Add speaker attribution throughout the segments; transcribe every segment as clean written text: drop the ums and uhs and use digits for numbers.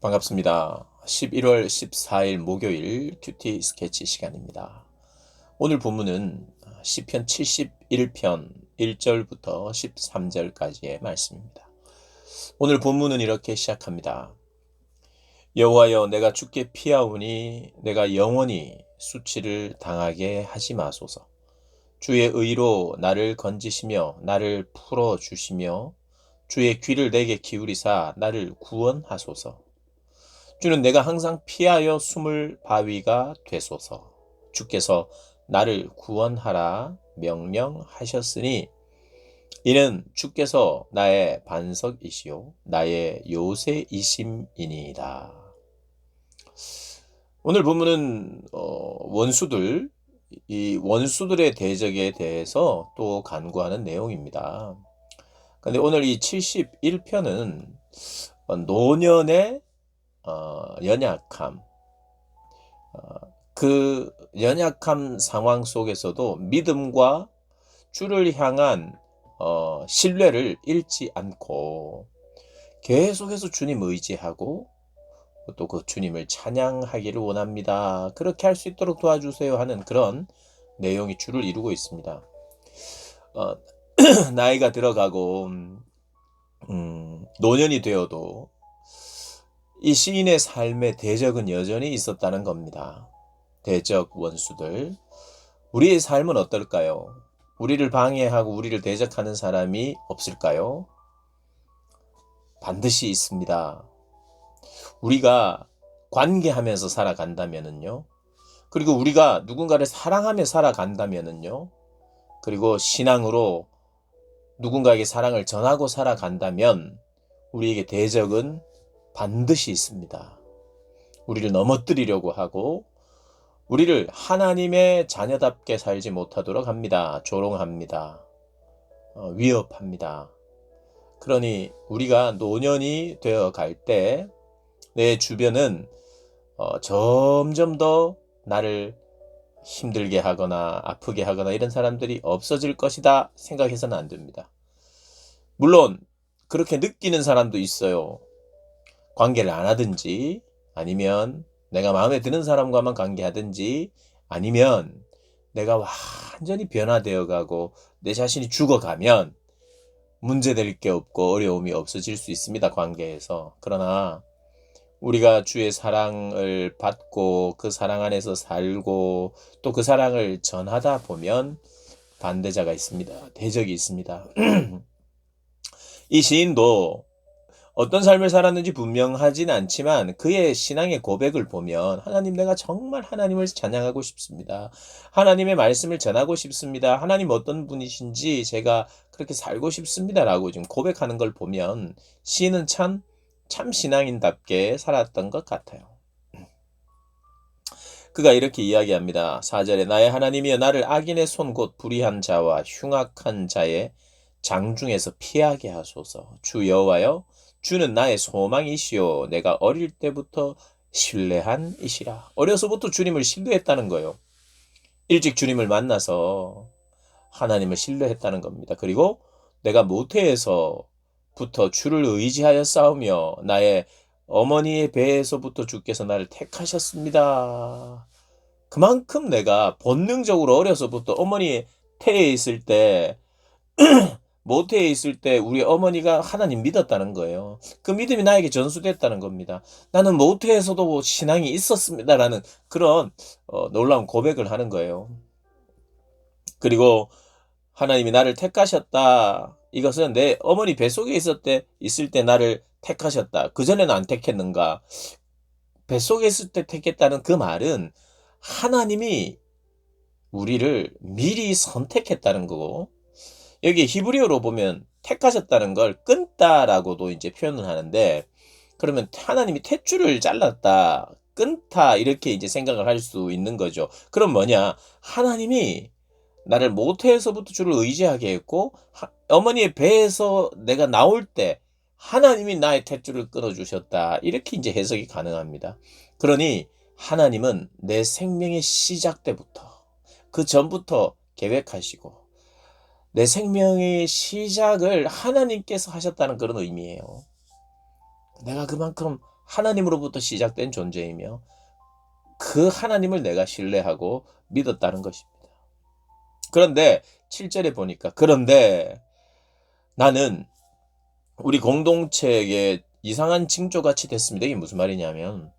Speaker 1: 반갑습니다. 11월 14일 목요일 큐티 스케치 시간입니다. 오늘 본문은 시편 71편 1절부터 13절까지의 말씀입니다. 오늘 본문은 이렇게 시작합니다. 여호와여, 내가 주께 피하오니 내가 영원히 수치를 당하게 하지 마소서. 주의 의로 나를 건지시며 나를 풀어주시며 주의 귀를 내게 기울이사 나를 구원하소서. 주는 내가 항상 피하여 숨을 바위가 되소서. 주께서 나를 구원하라 명령하셨으니 이는 주께서 나의 반석이시요 나의 요새이심이니이다. 오늘 본문은 원수들, 이 원수들의 대적에 대해서 또 간구하는 내용입니다. 근데 오늘 이 71편은 노년의 연약함, 그 연약함 상황 속에서도 믿음과 주를 향한 신뢰를 잃지 않고 계속해서 주님 의지하고 또 그 주님을 찬양하기를 원합니다. 그렇게 할 수 있도록 도와주세요 하는 그런 내용이 주를 이루고 있습니다. 나이가 들어가고 노년이 되어도 이 시인의 삶의 대적은 여전히 있었다는 겁니다. 대적 원수들. 우리의 삶은 어떨까요? 우리를 방해하고 우리를 대적하는 사람이 없을까요? 반드시 있습니다. 우리가 관계하면서 살아간다면은요. 그리고 우리가 누군가를 사랑하며 살아간다면은요. 그리고 신앙으로 누군가에게 사랑을 전하고 살아간다면 우리에게 대적은 반드시 있습니다. 우리를 넘어뜨리려고 하고 우리를 하나님의 자녀답게 살지 못하도록 합니다. 조롱합니다. 위협합니다. 그러니 우리가 노년이 되어 갈 때 내 주변은 점점 더 나를 힘들게 하거나 아프게 하거나 이런 사람들이 없어질 것이다 생각해서는 안 됩니다. 물론 그렇게 느끼는 사람도 있어요. 관계를 안 하든지 아니면 내가 마음에 드는 사람과만 관계하든지 아니면 내가 완전히 변화되어 가고 내 자신이 죽어가면 문제될 게 없고 어려움이 없어질 수 있습니다. 관계에서. 그러나 우리가 주의 사랑을 받고 그 사랑 안에서 살고 또 그 사랑을 전하다 보면 반대자가 있습니다. 대적이 있습니다. 이 시인도 어떤 삶을 살았는지 분명하진 않지만 그의 신앙의 고백을 보면 하나님, 내가 정말 하나님을 찬양하고 싶습니다. 하나님의 말씀을 전하고 싶습니다. 하나님 어떤 분이신지 제가 그렇게 살고 싶습니다. 라고 지금 고백하는 걸 보면 시인은 참 신앙인답게 살았던 것 같아요. 그가 이렇게 이야기합니다. 4절에 나의 하나님이여, 나를 악인의 손 곧 불의한 자와 흉악한 자의 장중에서 피하게 하소서. 주 여호와여, 주는 나의 소망이시요 내가 어릴 때부터 신뢰한 이시라. 어려서부터 주님을 신뢰했다는 거예요. 일찍 주님을 만나서 하나님을 신뢰했다는 겁니다. 그리고 내가 모태에서부터 주를 의지하여 싸우며 나의 어머니의 배에서부터 주께서 나를 택하셨습니다. 그만큼 내가 본능적으로 어려서부터 어머니의 태에 있을 때 모태에 있을 때 우리 어머니가 하나님 믿었다는 거예요. 그 믿음이 나에게 전수됐다는 겁니다. 나는 모태에서도 신앙이 있었습니다라는 그런 놀라운 고백을 하는 거예요. 그리고 하나님이 나를 택하셨다. 이것은 내 어머니 뱃속에 있을 때 나를 택하셨다. 그전에는 안 택했는가? 뱃속에 있을 때 택했다는 그 말은 하나님이 우리를 미리 선택했다는 거고, 여기 히브리어로 보면 택하셨다는 걸 끈다라고도 이제 표현을 하는데, 그러면 하나님이 탯줄을 잘랐다, 끈다 이렇게 이제 생각을 할 수 있는 거죠. 그럼 뭐냐? 하나님이 나를 모태에서부터 주를 의지하게 했고 어머니의 배에서 내가 나올 때 하나님이 나의 탯줄을 끊어주셨다. 이렇게 이제 해석이 가능합니다. 그러니 하나님은 내 생명의 시작 때부터 그 전부터 계획하시고 내 생명의 시작을 하나님께서 하셨다는 그런 의미예요. 내가 그만큼 하나님으로부터 시작된 존재이며 그 하나님을 내가 신뢰하고 믿었다는 것입니다. 그런데 7절에 보니까 그런데 나는 우리 공동체에 이상한 징조같이 됐습니다. 이게 무슨 말이냐면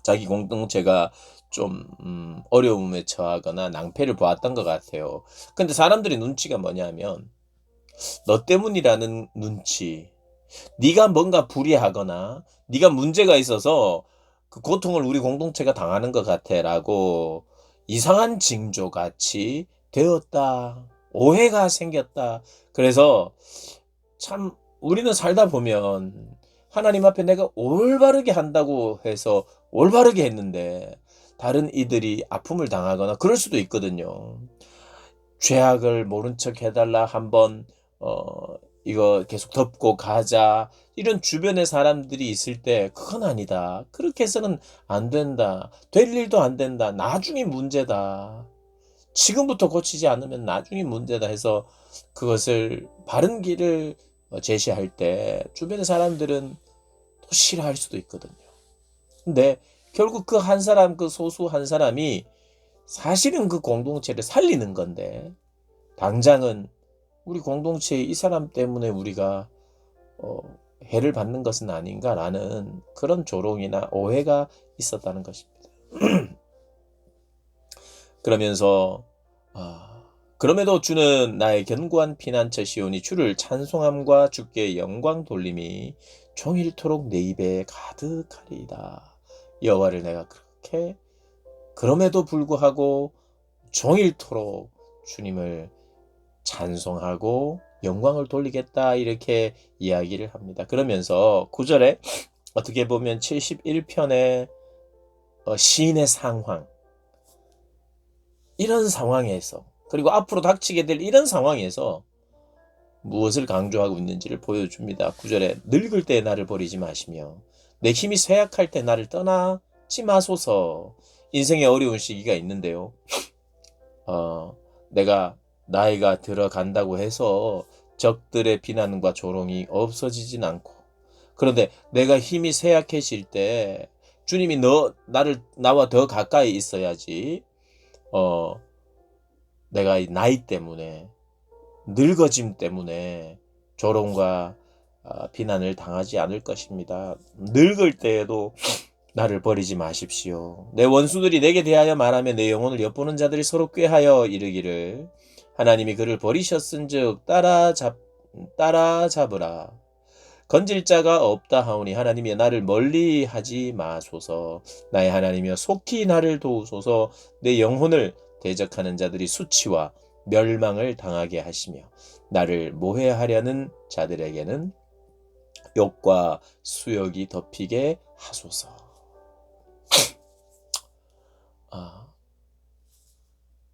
Speaker 1: 자기 공동체가 좀 어려움에 처하거나 낭패를 보았던 것 같아요. 근데 사람들의 눈치가 뭐냐면 너 때문이라는 눈치, 네가 뭔가 불의하거나 네가 문제가 있어서 그 고통을 우리 공동체가 당하는 것 같아라고 이상한 징조같이 되었다. 오해가 생겼다. 그래서 참 우리는 살다 보면 하나님 앞에 내가 올바르게 한다고 해서 올바르게 했는데 다른 이들이 아픔을 당하거나 그럴 수도 있거든요. 죄악을 모른 척 해달라 한번 이거 계속 덮고 가자 이런 주변의 사람들이 있을 때 그건 아니다. 그렇게 해서는 안 된다. 될 일도 안 된다. 나중에 문제다. 지금부터 고치지 않으면 나중에 문제다 해서 그것을 바른 길을 제시할 때 주변의 사람들은 또 싫어할 수도 있거든요. 근데 결국 그 한 사람, 그 소수 한 사람이 사실은 그 공동체를 살리는 건데 당장은 우리 공동체의 이 사람 때문에 우리가 어, 해를 받는 것은 아닌가라는 그런 조롱이나 오해가 있었다는 것입니다. 그러면서 그럼에도 주는 나의 견고한 피난처 시온이 주를 찬송함과 주께 영광 돌림이 종일토록 내 입에 가득하리이다. 여호와를 내가 그렇게 그럼에도 불구하고 종일토록 주님을 찬송하고 영광을 돌리겠다 이렇게 이야기를 합니다. 그러면서 9절에 어떻게 보면 71편의 시인의 상황 이런 상황에서 그리고 앞으로 닥치게 될 이런 상황에서 무엇을 강조하고 있는지를 보여줍니다. 9절에 늙을 때 나를 버리지 마시며 내 힘이 쇠약할 때 나를 떠나지 마소서. 인생의 어려운 시기가 있는데요. 내가 나이가 들어간다고 해서 적들의 비난과 조롱이 없어지진 않고 그런데 내가 힘이 쇠약해질 때 주님이 나와 더 가까이 있어야지 내가 이 나이 때문에 늙어짐 때문에 조롱과 비난을 당하지 않을 것입니다. 늙을 때에도 나를 버리지 마십시오. 내 원수들이 내게 대하여 말하며 내 영혼을 엿보는 자들이 서로 꾀하여 이르기를 하나님이 그를 버리셨은즉 따라잡으라. 건질 자가 없다 하오니 하나님이 나를 멀리하지 마소서. 나의 하나님이여 속히 나를 도우소서. 내 영혼을 대적하는 자들이 수치와 멸망을 당하게 하시며 나를 모해하려는 자들에게는 욕과 수욕이 덮이게 하소서.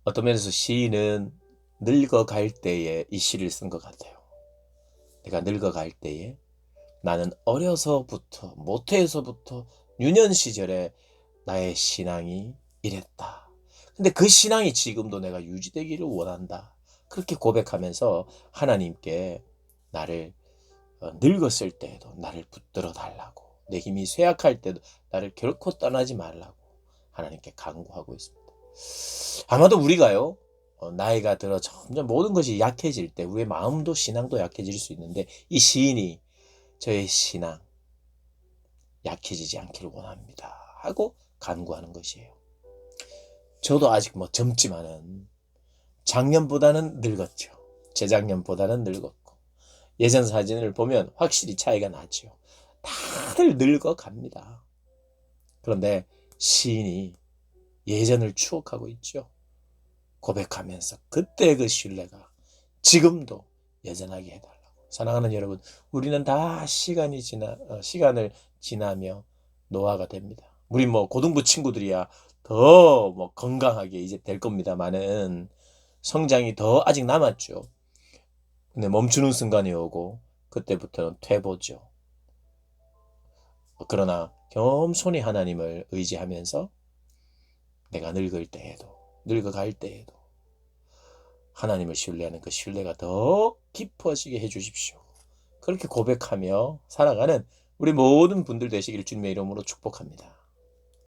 Speaker 1: 어떤 면에서 시인은 늙어갈 때에 이 시를 쓴 것 같아요. 내가 늙어갈 때에 나는 어려서부터 모태에서부터 유년 시절에 나의 신앙이 이랬다. 근데 그 신앙이 지금도 내가 유지되기를 원한다. 그렇게 고백하면서 하나님께 나를 늙었을 때에도 나를 붙들어 달라고 내 힘이 쇠약할 때도 나를 결코 떠나지 말라고 하나님께 간구하고 있습니다. 아마도 우리가요 나이가 들어 점점 모든 것이 약해질 때 우리의 마음도 신앙도 약해질 수 있는데 이 시인이 저의 신앙 약해지지 않기를 원합니다 하고 간구하는 것이에요. 저도 아직 젊지만은 작년보다는 늙었죠. 재작년보다는 늙었고 예전 사진을 보면 확실히 차이가 나죠. 다들 늙어갑니다. 그런데 시인이 예전을 추억하고 있죠. 고백하면서 그때 그 신뢰가 지금도 여전하게 해달라고. 사랑하는 여러분, 우리는 다 시간을 지나며 노화가 됩니다. 우리 고등부 친구들이야 더 건강하게 이제 될 겁니다만은 성장이 더 아직 남았죠. 근데 멈추는 순간이 오고 그때부터는 퇴보죠. 그러나 겸손히 하나님을 의지하면서 내가 늙어갈 때에도 하나님을 신뢰하는 그 신뢰가 더 깊어지게 해주십시오. 그렇게 고백하며 살아가는 우리 모든 분들 되시길 주님의 이름으로 축복합니다.